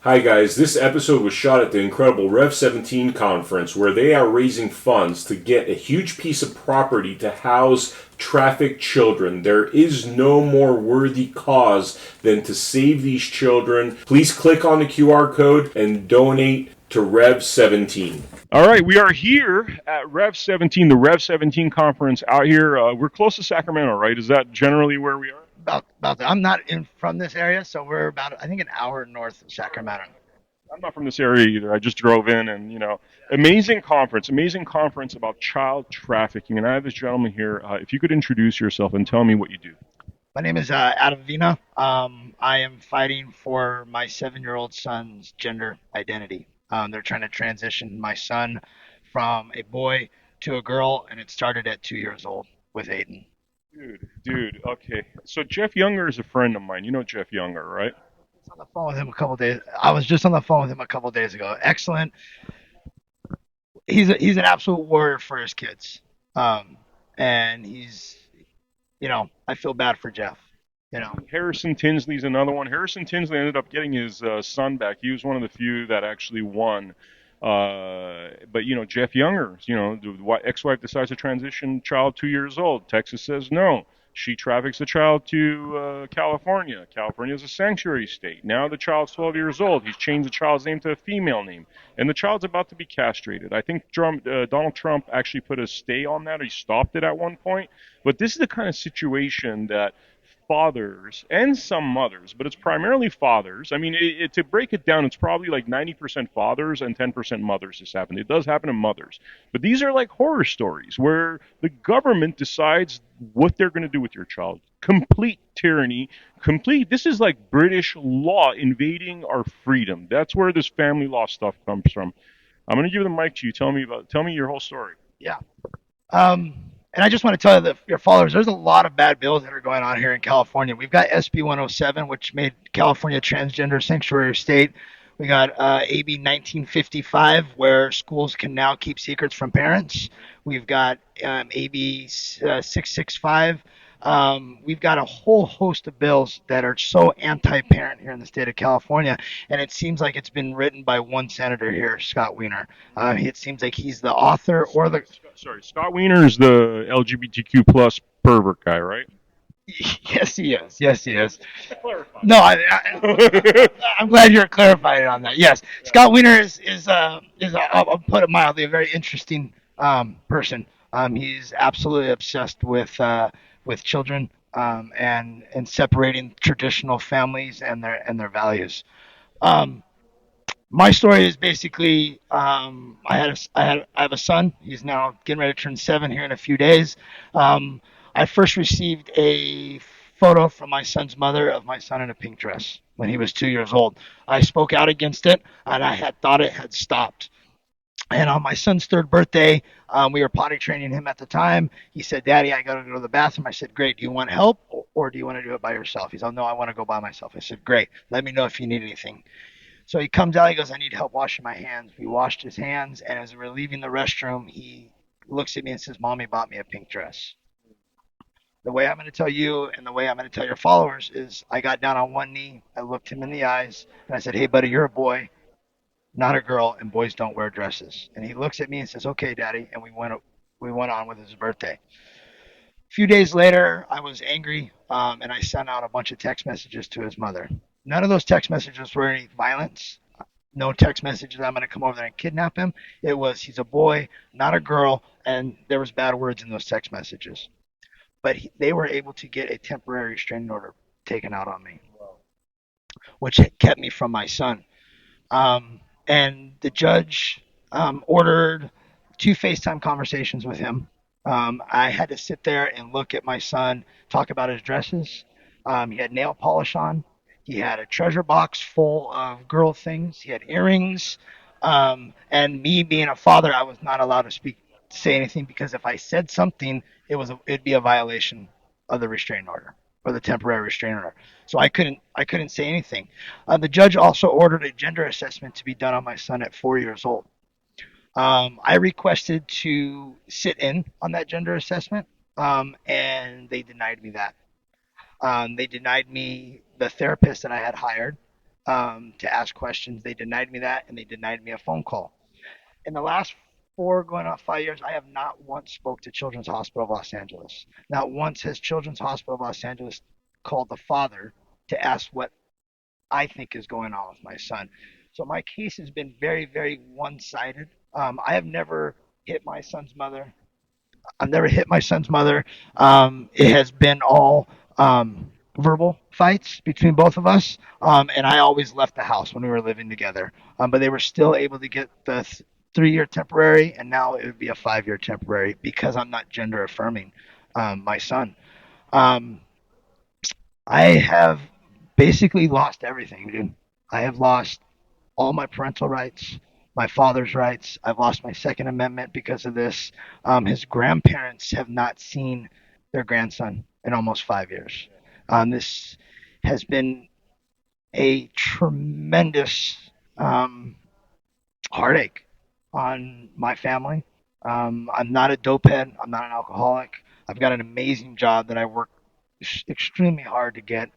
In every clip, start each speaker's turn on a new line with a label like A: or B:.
A: Hi guys, this episode was shot at the incredible Rev 17 conference where they are raising funds to get a huge piece of property to house trafficked children. There is no more worthy cause than to save these children. Please click on the QR code and donate to Rev 17.
B: All right, we are here at Rev 17, the Rev 17 conference out here. We're close to Sacramento, right? Is that generally where we are?
C: About that. I'm not from this area, so we're about I think an hour north of Sacramento.
B: I'm not from this area either. I just drove in and, amazing conference about child trafficking. And I have this gentleman here. If you could introduce yourself and tell me what you do.
C: My name is Adam Vena. I am fighting for my 7-year-old son's gender identity. They're trying to transition my son from a boy to a girl, and it started at 2 years old with Aiden.
B: Dude, okay. So Jeff Younger is a friend of mine. You know Jeff Younger, right?
C: On the phone with him a couple days. I was just on the phone with him a couple days ago. Excellent. He's an absolute warrior for his kids. And I feel bad for Jeff.
B: Harrison Tinsley's another one. Harrison Tinsley ended up getting his son back. He was one of the few that actually won. But Jeff Younger, the ex-wife decides to transition child 2 years old. Texas says no. She traffics the child to California. California is a sanctuary state. Now the child's 12 years old. He's changed the child's name to a female name, and the child's about to be castrated. I think Donald Trump actually put a stay on that, or he stopped it at one point. But this is the kind of situation that fathers and some mothers, but it's primarily fathers. I mean, to break it down, it's probably like 90% fathers and 10% mothers this happened. It does happen to mothers. But these are like horror stories where the government decides what they're going to do with your child. Complete tyranny. This is like British law invading our freedom. That's where this family law stuff comes from. I'm going to give the mic to you. Tell me your whole story.
C: Yeah. And I just want to tell you that your followers, there's a lot of bad bills that are going on here in California. We've got SB 107, which made California transgender sanctuary state. We got AB 1955, where schools can now keep secrets from parents. We've got AB 665. We've got a whole host of bills that are so anti-parent here in the state of California, and it seems like it's been written by one senator here, Scott Wiener. It seems like he's the author or the...
B: Sorry, Scott Wiener is the LGBTQ plus pervert guy, right?
C: Yes, he is. Yes, he is. No, I'm glad you're clarifying on that. Yes, Scott Wiener is I'll put it mildly, a very interesting person. He's absolutely obsessed with children and separating traditional families and their values. My story is basically I have a son. He's now getting ready to turn 7 here in a few days. I first received a photo from my son's mother of my son in a pink dress when he was 2 years old. I spoke out against it, and I had thought it had stopped. And on my son's 3rd birthday, we were potty training him at the time. He said, "Daddy, I got to go to the bathroom." I said, "Great. Do you want help, or do you want to do it by yourself?" He said, "No, I want to go by myself." I said, "Great. Let me know if you need anything." So he comes out. He goes, "I need help washing my hands." We washed his hands, and as we're leaving the restroom, he looks at me and says, "Mommy bought me a pink dress." The way I'm going to tell you and the way I'm going to tell your followers is I got down on one knee, I looked him in the eyes, and I said, "Hey, buddy, you're a boy, not a girl, and boys don't wear dresses." And he looks at me and says, "Okay, Daddy," and we went on with his birthday. A few days later, I was angry, and I sent out a bunch of text messages to his mother. None of those text messages were any violence. No text messages, "I'm going to come over there and kidnap him." It was, "He's a boy, not a girl," and there was bad words in those text messages. But they were able to get a temporary restraining order taken out on me, which kept me from my son. And the judge ordered 2 FaceTime conversations with him. I had to sit there and look at my son, talk about his dresses. He had nail polish on. He had a treasure box full of girl things. He had earrings. And me being a father, I was not allowed to say anything, because if I said something, it'd be a violation of the restraining order or the temporary restraining order. So I couldn't say anything. The judge also ordered a gender assessment to be done on my son at 4 years old. I requested to sit in on that gender assessment, and they denied me that. They denied me the therapist that I had hired. to ask questions. They denied me that, and they denied me a phone call. In the last 4 going on 5 years, I have not once spoke to Children's Hospital of Los Angeles. Not once has Children's Hospital of Los Angeles called the father to ask what I think is going on with my son. So my case has been very, very one-sided. I have never hit my son's mother. I've never hit my son's mother. It has been all verbal fights between both of us, and I always left the house when we were living together. But they were still able to get the 3-year temporary, and now it would be a 5-year temporary because I'm not gender affirming my son. Um, I have basically lost everything, dude. I have lost all my parental rights, my father's rights. I've lost my Second Amendment because of this. His grandparents have not seen their grandson in almost 5 years. This has been a tremendous heartache on my family. I'm not a dopehead. I'm not an alcoholic. I've got an amazing job that I work extremely hard to get.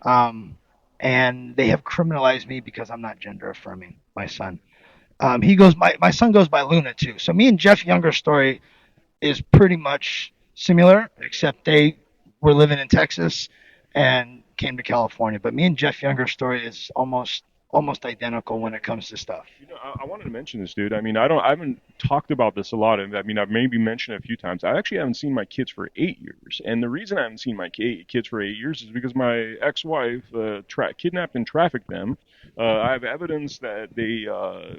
C: Um, and they have criminalized me because I'm not gender affirming my son. My son goes by Luna too. So me and Jeff Younger's story is pretty much similar, except they were living in Texas and came to California. But me and Jeff Younger's story is almost identical when it comes to stuff.
B: I wanted to mention this, dude. I mean, I haven't talked about this a lot. And I mean, I've maybe mentioned it a few times. I actually haven't seen my kids for 8 years, and the reason I haven't seen my kids for 8 years is because my ex-wife kidnapped and trafficked them. I have evidence that they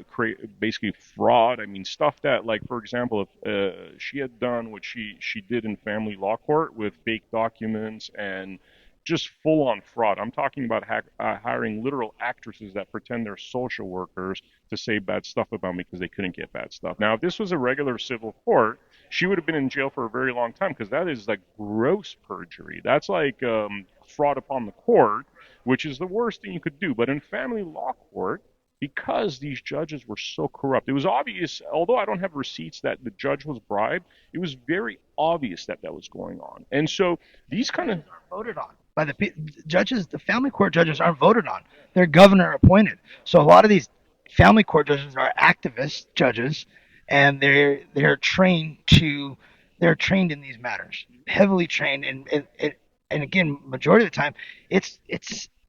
B: create basically fraud. I mean, stuff that, like, for example, if she had done what she did in family law court with fake documents and just full on fraud. I'm talking about hiring literal actresses that pretend they're social workers to say bad stuff about me because they couldn't get bad stuff. Now, if this was a regular civil court, she would have been in jail for a very long time because that is like gross perjury. That's like fraud upon the court, which is the worst thing you could do. But in family law court, because these judges were so corrupt, it was obvious, although I don't have receipts that the judge was bribed, it was very obvious that that was going on. And so these kind of
C: Voted on by the judges. The family court judges aren't voted on; they're governor appointed. So a lot of these family court judges are activist judges, and they're trained in these matters, heavily trained, and again, majority of the time, it's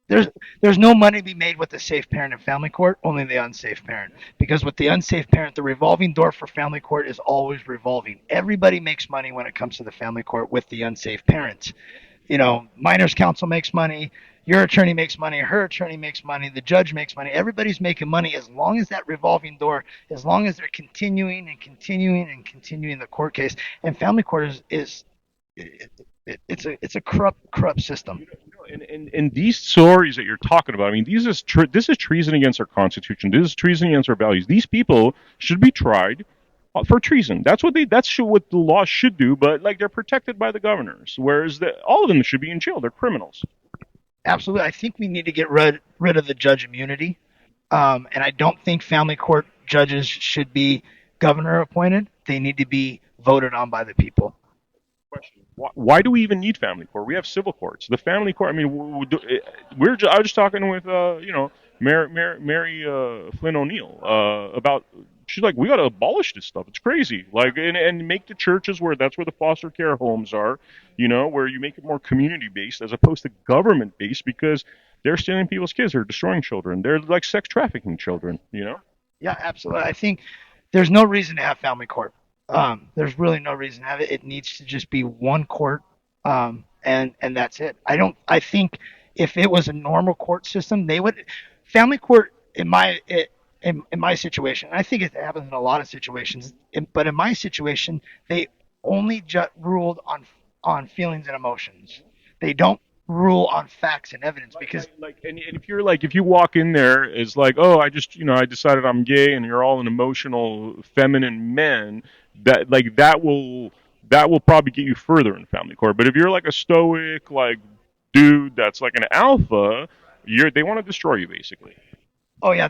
C: there's there's no money to be made with the safe parent in family court, only the unsafe parent. Because with the unsafe parent, the revolving door for family court is always revolving. Everybody makes money when it comes to the family court with the unsafe parents. Minors counsel makes money, your attorney makes money, her attorney makes money, the judge makes money. Everybody's making money as long as that revolving door, as long as they're continuing and continuing and continuing the court case. And family court is it's a corrupt system.
B: and these stories that you're talking about, I mean, this is treason against our Constitution. This is treason against our values. These people should be tried for treason. That's what the law should do. But like they're protected by the governors, whereas all of them should be in jail. They're criminals.
C: Absolutely, I think we need to get rid of the judge immunity, and I don't think family court judges should be governor appointed. They need to be voted on by the people.
B: Question: why do we even need family court? We have civil courts. The family court. I mean, I was just talking with Mary Flynn O'Neill about. She's like, we got to abolish this stuff. It's crazy. Like, and make the churches that's where the foster care homes are, where you make it more community based as opposed to government based because they're stealing people's kids. They're destroying children. They're like sex trafficking children.
C: Yeah, absolutely. I think there's no reason to have family court. There's really no reason to have it. It needs to just be one court, and that's it. I think if it was a normal court system, they would family court in my situation. I think it happens in a lot of situations, but in my situation, they only ruled on feelings and emotions. They don't rule on facts and evidence because
B: and if you walk in there it's like, oh, I decided I'm gay, and you're all an emotional feminine men, that will probably get you further in family court. But if you're like a stoic like dude that's like an alpha, they want to destroy you basically.
C: oh yeah,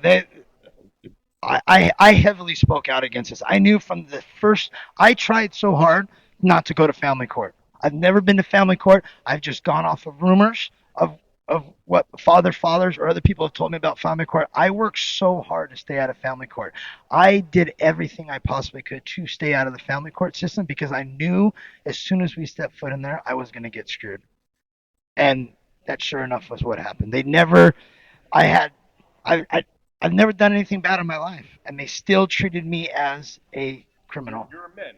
C: I heavily spoke out against this. I knew from the first. I tried so hard not to go to family court. I've never been to family court. I've just gone off of rumors of of what fathers or other people have told me about family court. I worked so hard to stay out of family court. I did everything I possibly could to stay out of the family court system because I knew as soon as we stepped foot in there, I was going to get screwed. And that sure enough was what happened. They never, I had, I, I've never done anything bad in my life, and they still treated me as a criminal.
B: You're a man.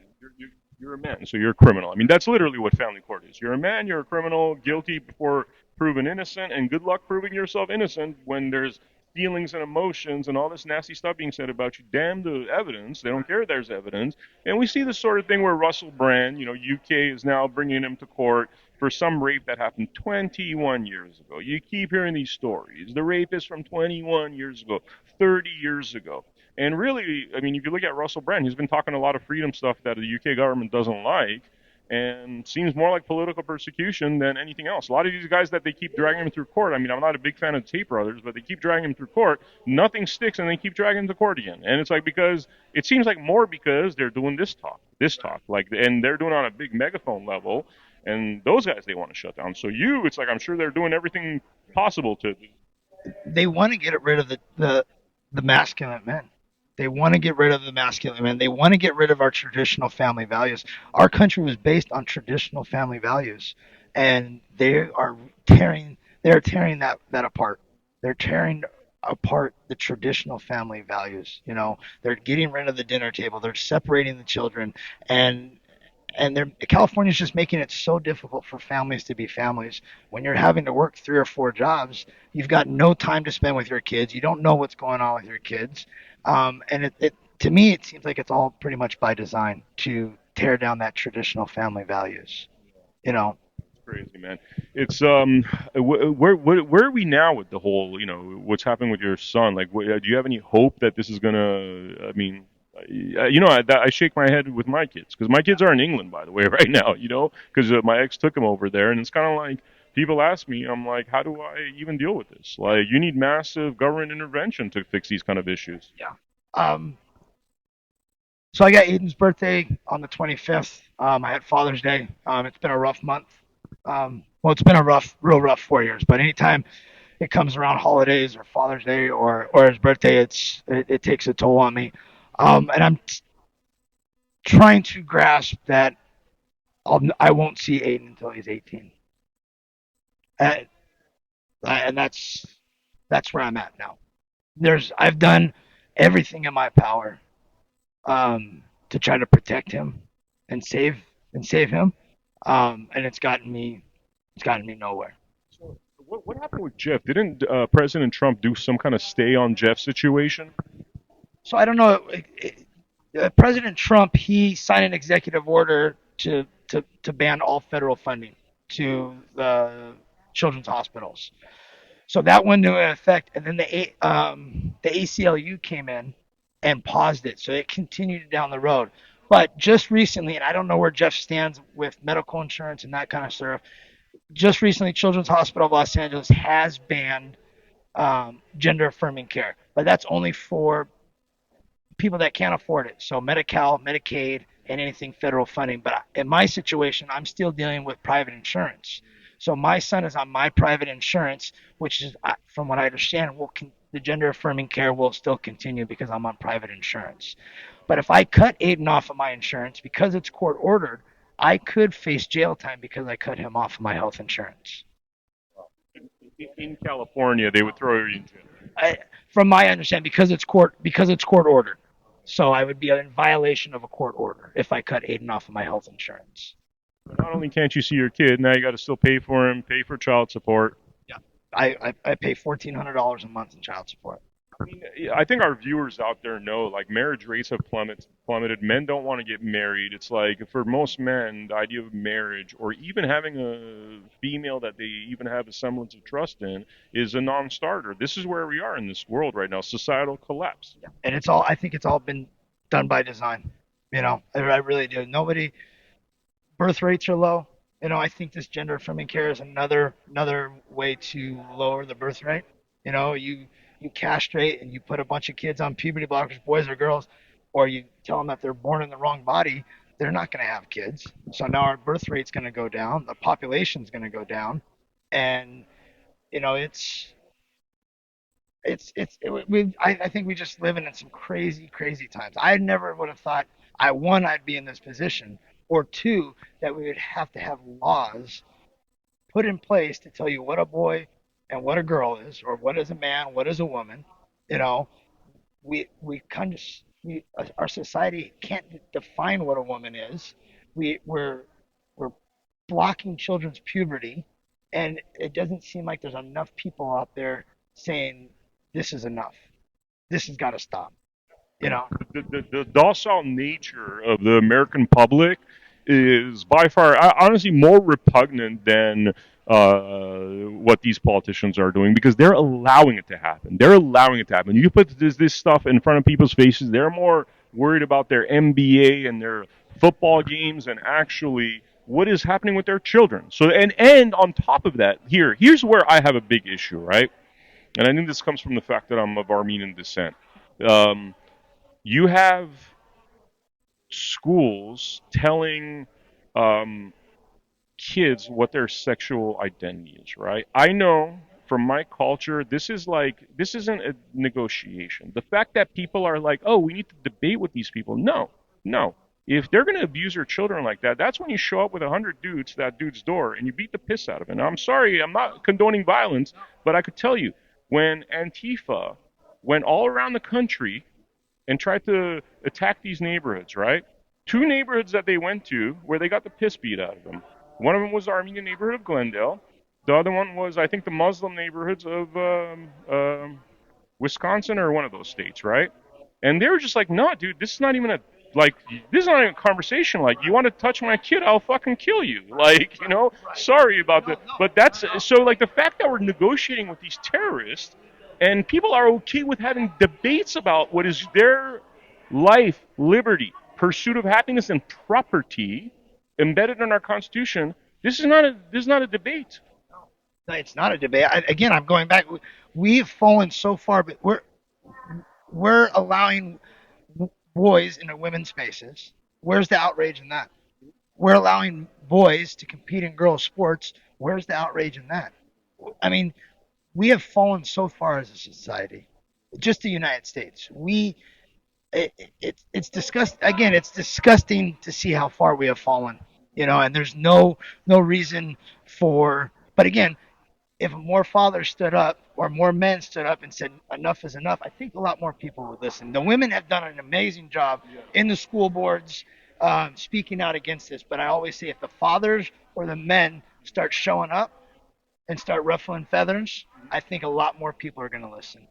B: You're a man, so you're a criminal. I mean, that's literally what family court is. You're a man, you're a criminal, guilty before proven innocent, and good luck proving yourself innocent when there's feelings and emotions and all this nasty stuff being said about you. Damn the evidence. They don't care there's evidence. And we see the sort of thing where Russell Brand, UK is now bringing him to court for some rape that happened 21 years ago. You keep hearing these stories. The rape is from 21 years ago, 30 years ago. And really, I mean, if you look at Russell Brand, he's been talking a lot of freedom stuff that the UK government doesn't like, and seems more like political persecution than anything else. A lot of these guys that they keep dragging him through court, I mean, I'm not a big fan of Tate Brothers, but they keep dragging him through court, nothing sticks, and they keep dragging him to court again. And it's like because it seems like more because they're doing this talk, like, and they're doing it on a big megaphone level, and those guys they want to shut down. So it's like I'm sure they're doing everything possible to.
C: They want to get rid of the masculine men. They want to get rid of the masculine men. They want to get rid of our traditional family values. Our country was based on traditional family values, and they're tearing that apart. They're tearing apart the traditional family values. They're getting rid of the dinner table. They're separating the children, and California's just making it so difficult for families to be families. When you're having to work 3 or 4 jobs, you've got no time to spend with your kids. You don't know what's going on with your kids, and to me, it seems like it's all pretty much by design to tear down that traditional family values. You know,
B: Crazy, man. It's where are we now with the whole what's happening with your son? Like, do you have any hope that this is gonna? I mean, I shake my head with my kids because my kids are in England, by the way, right now. Because my ex took them over there, and it's kind of like people ask me, I'm like, how do I even deal with this? Like, you need massive government intervention to fix these kind of issues.
C: yeah. Um, so I got Aiden's birthday on the 25th. I had Father's Day. It's been a rough month. Well, it's been a real rough 4 years. But anytime it comes around holidays or Father's Day or his birthday, it takes a toll on me. And I'm trying to grasp that I won't see Aiden until he's 18, and that's where I'm at now. I've done everything in my power to try to protect him and save him, and it's gotten me nowhere.
B: So, what happened with Jeff? Didn't President Trump do some kind of stay on Jeff situation?
C: So I don't know. President Trump, he signed an executive order to ban all federal funding to the children's hospitals. So that went into effect, and then the ACLU came in and paused it, so it continued down the road. But just recently, and I don't know where Jeff stands with medical insurance and that kind of stuff. Just recently, Children's Hospital of Los Angeles has banned gender affirming care, but that's only for people that can't afford it. So Medi-Cal, Medicaid, and anything federal funding. But in my situation, I'm still dealing with private insurance. So my son is on my private insurance, which is, from what I understand, the gender affirming care will still continue because I'm on private insurance. But if I cut Aiden off of my insurance because it's court ordered, I could face jail time because I cut him off of my health insurance.
B: In California, they would throw you in jail.
C: From my understanding, because it's court ordered. So I would be in violation of a court order if I cut Aiden off of my health insurance.
B: But not only can't you see your kid, now you got to still pay for him, pay for child support.
C: Yeah, I pay $1,400 a month in child support.
B: I mean, I think our viewers out there know, like, marriage rates have plummeted. Men don't want to get married. It's like, for most men, the idea of marriage or even having a female that they even have a semblance of trust in is a non-starter. This is where we are in this world right now, societal collapse.
C: Yeah. And I think it's all been done by design. I really do. Birth rates are low. I think this gender affirming care is another way to lower the birth rate. You castrate and you put a bunch of kids on puberty blockers, boys or girls, or you tell them that they're born in the wrong body, they're not going to have kids. So now our birth rate's going to go down, the population's going to go down, and I think we just living in some crazy, crazy times. I never would have thought I'd be in this position, or two, that we would have to have laws put in place to tell you what a boy and what a girl is, or what is a man, what is a woman. You know, we kind of our society can't define what a woman is. We're blocking children's puberty, and it doesn't seem like there's enough people out there saying this is enough. This has got to stop. You know,
B: The docile nature of the American public is by far, honestly, more repugnant than what these politicians are doing because they're allowing it to happen. They're allowing it to happen. You put this stuff in front of people's faces, they're more worried about their NBA and their football games and actually what is happening with their children. So, and on top of that, here's where I have a big issue, right? And I think this comes from the fact that I'm of Armenian descent. Um, you have schools telling um, kids what their sexual identity is, right? I know from my culture, this isn't a negotiation. The fact that people are like, oh, we need to debate with these people. No, no. If they're going to abuse your children like that, that's when you show up with 100 dudes to that dude's door and you beat the piss out of him. Now, I'm sorry, I'm not condoning violence, but I could tell you, when Antifa went all around the country and tried to attack these neighborhoods, right? Two neighborhoods that they went to where they got the piss beat out of them. One of them was the Armenian neighborhood of Glendale. The other one was, I think, the Muslim neighborhoods of Wisconsin or one of those states, right? And they were just like, no, dude, this is not even a conversation. Like, you want to touch my kid, I'll fucking kill you. Like, sorry about that. But that's, so like the fact that we're negotiating with these terrorists and people are okay with having debates about what is their life, liberty, pursuit of happiness, and property embedded in our Constitution. This is not a debate.
C: No, it's not a debate. Again, I'm going back. We've fallen so far, but we're allowing boys into women's spaces. Where's the outrage in that? We're allowing boys to compete in girls' sports. Where's the outrage in that? I mean, we have fallen so far as a society. Just the United States. It's disgust again. It's disgusting to see how far we have fallen. And there's no reason for. But again, if more fathers stood up or more men stood up and said enough is enough, I think a lot more people would listen. The women have done an amazing job in the school boards speaking out against this. But I always say if the fathers or the men start showing up and start ruffling feathers, I think a lot more people are going to listen.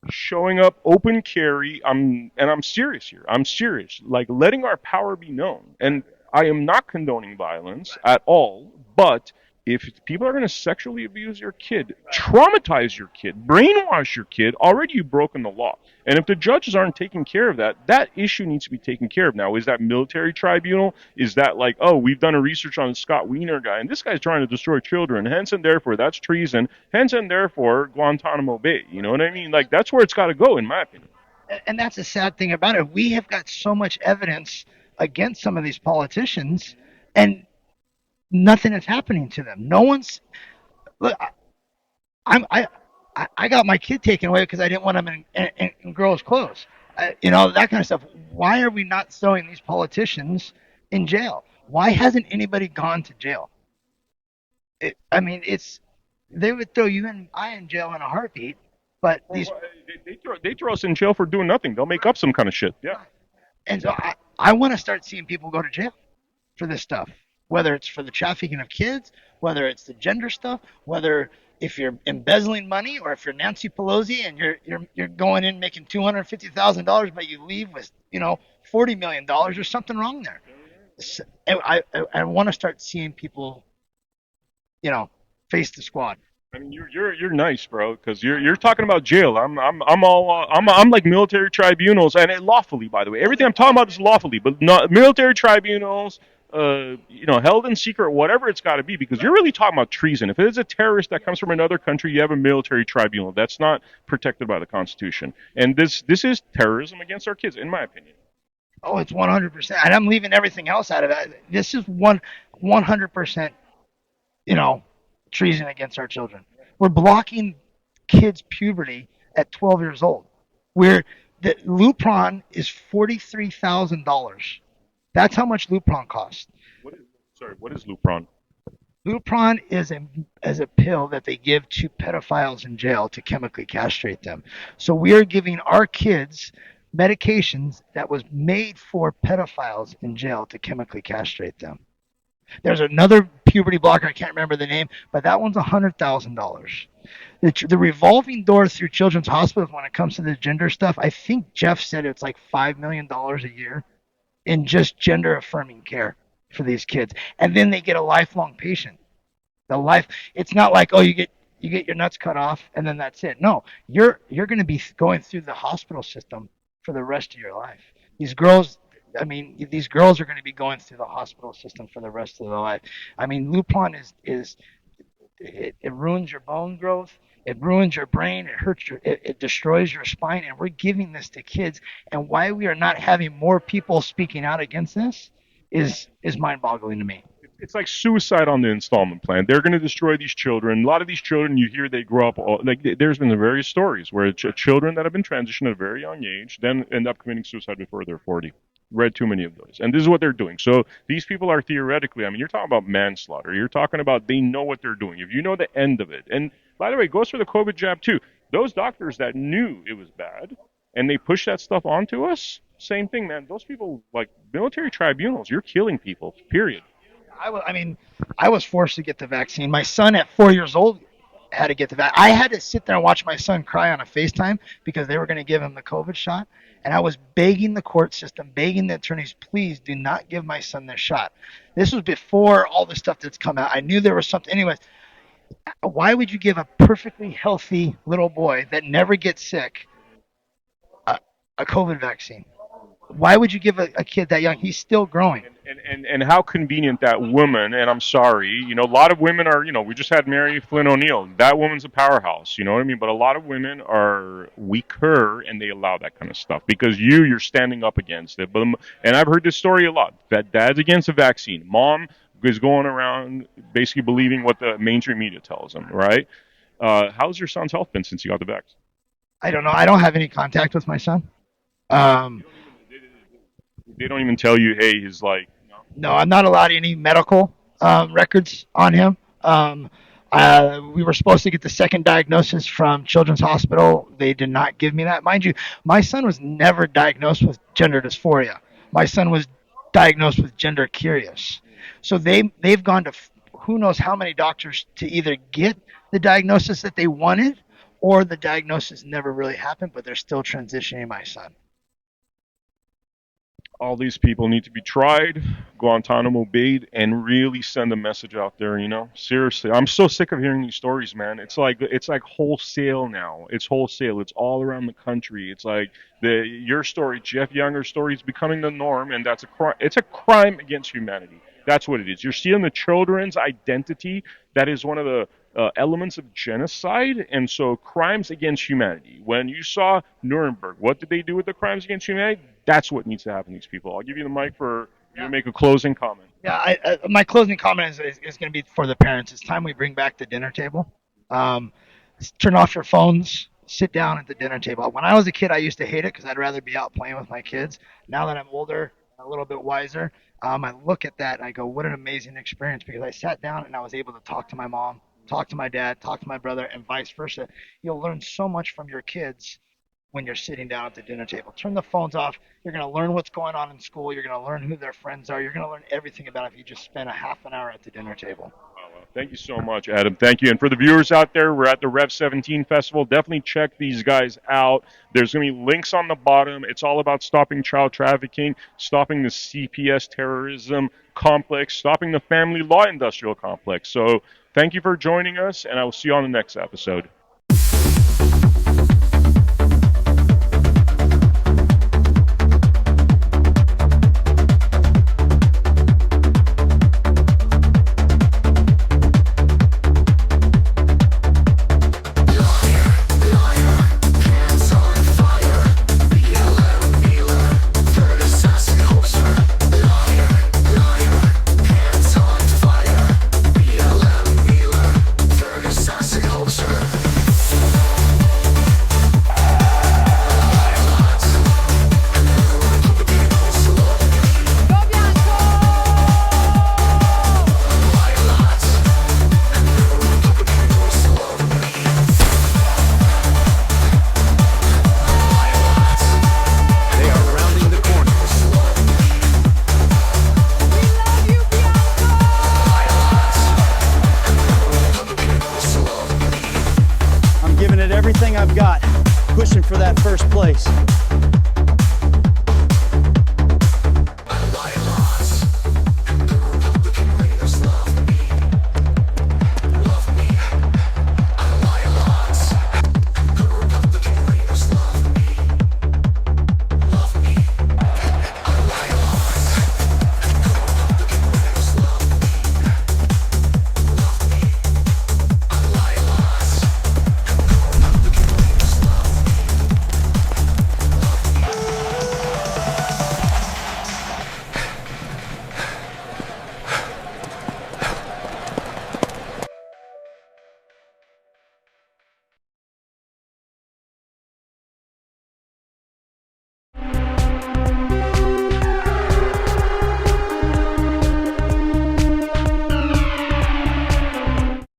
B: Showing up, open carry. I'm serious here. I'm serious. Like letting our power be known. And I am not condoning violence at all, but if people are going to sexually abuse your kid, traumatize your kid, brainwash your kid, already you've broken the law. And if the judges aren't taking care of that, that issue needs to be taken care of. Now, is that military tribunal? Is that like, oh, we've done a research on the Scott Wiener guy, and this guy's trying to destroy children, hence and therefore that's treason, hence and therefore Guantanamo Bay. You know what I mean? Like, that's where it's got to go, in my opinion.
C: And that's the sad thing about it. We have got so much evidence against some of these politicians, and nothing is happening to them. No one's look. I got my kid taken away because I didn't want him in girls' clothes. That kind of stuff. Why are we not throwing these politicians in jail? Why hasn't anybody gone to jail? They would throw you and I in jail in a heartbeat. But
B: they throw us in jail for doing nothing. They'll make up some kind of shit. Yeah.
C: And so I want to start seeing people go to jail for this stuff. Whether it's for the trafficking of kids, whether it's the gender stuff, whether if you're embezzling money or if you're Nancy Pelosi and you're going in making $250,000, but you leave with $40 million, there's something wrong there. I want to start seeing people, face the squad.
B: I mean, you're nice, bro, because you're talking about jail. I'm like military tribunals, and lawfully, by the way. Everything I'm talking about is lawfully, but not military tribunals. Held in secret, whatever it's got to be, because you're really talking about treason. If it is a terrorist that comes from another country, you have a military tribunal. That's not protected by the Constitution. And this is terrorism against our kids, in my opinion.
C: Oh, it's 100%. And I'm leaving everything else out of it. This is 100%, treason against our children. We're blocking kids' puberty at 12 years old. Where the Lupron is $43,000. That's how much Lupron costs.
B: What is Lupron?
C: Lupron is a pill that they give to pedophiles in jail to chemically castrate them. So we are giving our kids medications that was made for pedophiles in jail to chemically castrate them. There's another puberty blocker, I can't remember the name, but that one's $100,000. The revolving door through children's hospitals when it comes to the gender stuff, I think Jeff said it's like $5 million a year in just gender affirming care for these kids. And then they get a lifelong patient. It's not like, oh, you get your nuts cut off and then that's it. No, you're going to be going through the hospital system for the rest of your life. These girls are going to be going through the hospital system for the rest of their life. I mean, Lupron it ruins your bone growth. It ruins your brain. It hurts it destroys your spine. And we're giving this to kids. And why we are not having more people speaking out against this is mind-boggling to me.
B: It's like suicide on the installment plan. They're going to destroy these children. A lot of these children, you hear they grow up, there's been various stories where children that have been transitioned at a very young age then end up committing suicide before they're 40. Read too many of those. And this is what they're doing. So these people are theoretically, you're talking about manslaughter. You're talking about they know what they're doing. If you know the end of it. And by the way, it goes for the COVID jab too. Those doctors that knew it was bad and they push that stuff onto us, same thing, man. Those people, like military tribunals, you're killing people, period.
C: I was forced to get the vaccine. My son at 4 years old had to get the vaccine. I had to sit there and watch my son cry on a FaceTime because they were going to give him the COVID shot. And I was begging the court system, begging the attorneys, please do not give my son this shot. This was before all the stuff that's come out. I knew there was something. Anyways, why would you give a perfectly healthy little boy that never gets sick a COVID vaccine? Why would you give a kid that young? He's still growing.
B: And how convenient that woman, and I'm sorry, a lot of women are, we just had Mary Flynn O'Neill. That woman's a powerhouse, you know what I mean? But a lot of women are weaker and they allow that kind of stuff because you're standing up against it. And I've heard this story a lot, that dad's against the vaccine. Mom is going around basically believing what the mainstream media tells them, right? How's your son's health been since he got the vaccine?
C: I don't know. I don't have any contact with my son.
B: They don't even tell you, hey, he's like...
C: No, I'm not allowed any medical records on him. We were supposed to get the second diagnosis from Children's Hospital. They did not give me that. Mind you, my son was never diagnosed with gender dysphoria. My son was diagnosed with gender curious. So they've gone to who knows how many doctors to either get the diagnosis that they wanted or the diagnosis never really happened, but they're still transitioning my son.
B: All these people need to be tried, Guantanamo Bay, and really send a message out there, Seriously. I'm so sick of hearing these stories, man. It's like wholesale now. It's wholesale. It's all around the country. It's like your story, Jeff Younger's story is becoming the norm, and that's a crime. It's a crime against humanity. That's what it is. You're stealing the children's identity. That is one of the elements of genocide, and so crimes against humanity. When you saw Nuremberg, what did they do with the crimes against humanity? That's what needs to happen to these people. I'll give you the mic for you to make a closing comment.
C: Yeah, my closing comment is going to be for the parents. It's time we bring back the dinner table. Turn off your phones. Sit down at the dinner table. When I was a kid, I used to hate it because I'd rather be out playing with my kids. Now that I'm older, a little bit wiser, I look at that and I go, what an amazing experience, because I sat down and I was able to talk to my mom, talk to my dad, talk to my brother, and vice versa. You'll learn so much from your kids when you're sitting down at the dinner table. Turn the phones off. You're going to learn what's going on in school. You're going to learn who their friends are. You're going to learn everything about it if you just spend a half an hour at the dinner table.
B: Thank you so much, Adam. Thank you. And for the viewers out there, we're at the Rev 17 Festival. Definitely check these guys out. There's going to be links on the bottom. It's all about stopping child trafficking, stopping the CPS terrorism complex, stopping the family law industrial complex. So thank you for joining us, and I will see you on the next episode.
D: Closer. place.